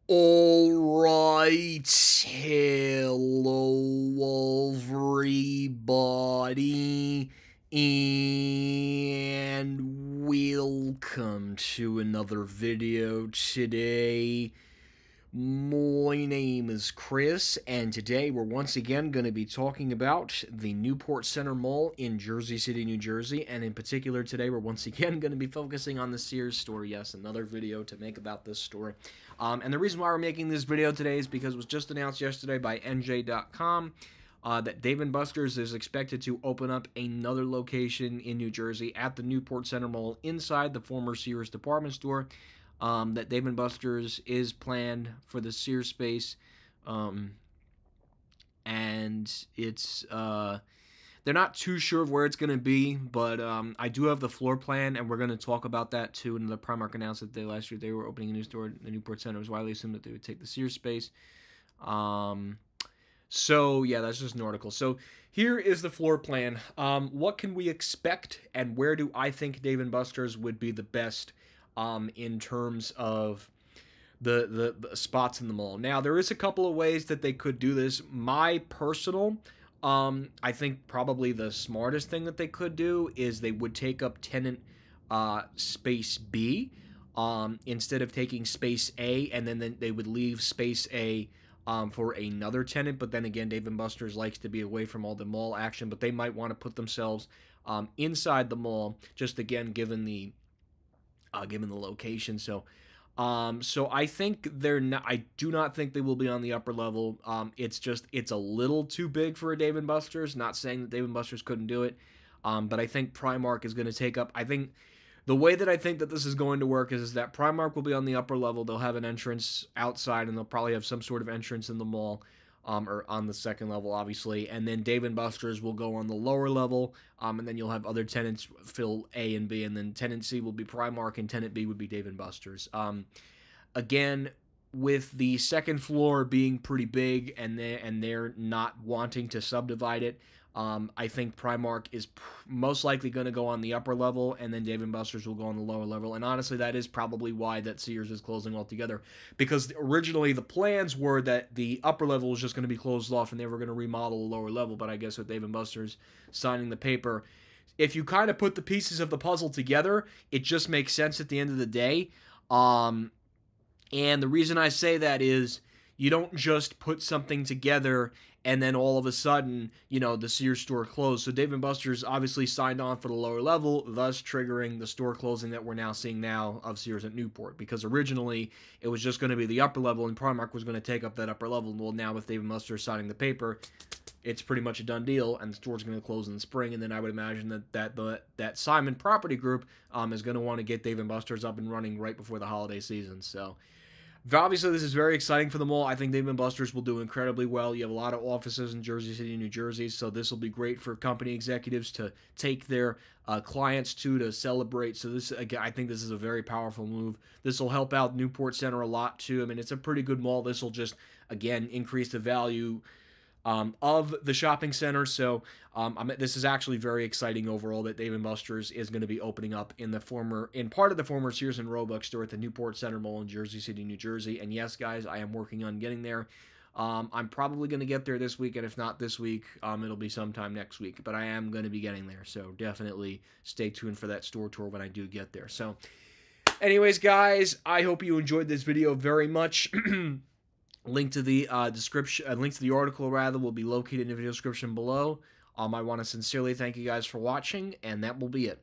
Alright, hello everybody, and welcome to another video today. My name is Chris, and today we're once again going to be talking about the Newport Center Mall in Jersey City, New Jersey, and in particular today we're once again going to be focusing on the Sears store. Yes, another video to make about this store. And the reason why we're making this video today is because it was just announced yesterday by NJ.com that Dave & Buster's is expected to open up another location in New Jersey at the Newport Center Mall inside the former Sears department store. That Dave & Buster's is planned for the Sears space, and it's they're not too sure of where it's going to be, but I do have the floor plan, and we're going to talk about that too. And the Primark announced that last year they were opening a new store in the Newport Center. It was widely assumed that they would take the Sears space. So yeah, that's just an article. So here is the floor plan. What can we expect, and where do I think Dave & Buster's would be the best in terms of the spots in the mall? Now, there is a couple of ways that they could do this. My personal, I think probably the smartest thing that they could do is they would take up tenant space B instead of taking space A, and then they would leave space A for another tenant. But then again, Dave & Buster's likes to be away from all the mall action, but they might want to put themselves inside the mall, just again given the location. So I think they're not. I do not think they will be on the upper level. It's a little too big for a Dave & Buster's. Not saying that Dave & Buster's couldn't do it, but I think Primark is going to take up. I think the way that I think that this is going to work is that Primark will be on the upper level. They'll have an entrance outside, and they'll probably have some sort of entrance in the mall. Or on the second level, obviously, and then Dave & Buster's will go on the lower level, and then you'll have other tenants fill A and B, and then tenant C will be Primark, and tenant B would be Dave & Buster's. Again, with the second floor being pretty big, and they're not wanting to subdivide it, I think Primark is most likely going to go on the upper level, and then Dave & Buster's will go on the lower level. And honestly, that is probably why that Sears is closing altogether, because originally the plans were that the upper level was just going to be closed off, and they were going to remodel the lower level. But I guess with Dave & Buster's signing the paper, if you kind of put the pieces of the puzzle together, it just makes sense at the end of the day. And the reason I say that is you don't just put something together and then all of a sudden, the Sears store closed. So Dave & Buster's obviously signed on for the lower level, thus triggering the store closing that we're now seeing now of Sears at Newport. Because originally, it was just going to be the upper level, and Primark was going to take up that upper level. Well, now with Dave & Buster's signing the paper, it's pretty much a done deal, and the store's going to close in the spring. And then I would imagine that Simon Property Group is going to want to get Dave & Buster's up and running right before the holiday season. So obviously, this is very exciting for the mall. I think Dave & Buster's will do incredibly well. You have a lot of offices in Jersey City, New Jersey, so this will be great for company executives to take their clients to celebrate. So this, again, I think this is a very powerful move. This will help out Newport Center a lot, too. I mean, it's a pretty good mall. This will just, again, increase the value of the shopping center. So this is actually very exciting overall that Dave & Buster's is going to be opening up in part of the former Sears and Roebuck store at the Newport Center Mall in Jersey City, New Jersey. And yes, guys, I am working on getting there. I'm probably going to get there this week, and if not this week, it'll be sometime next week. But I am going to be getting there, so definitely stay tuned for that store tour when I do get there. So anyways, guys, I hope you enjoyed this video very much. Link to the description, link to the article rather, will be located in the video description below. I want to sincerely thank you guys for watching, and that will be it.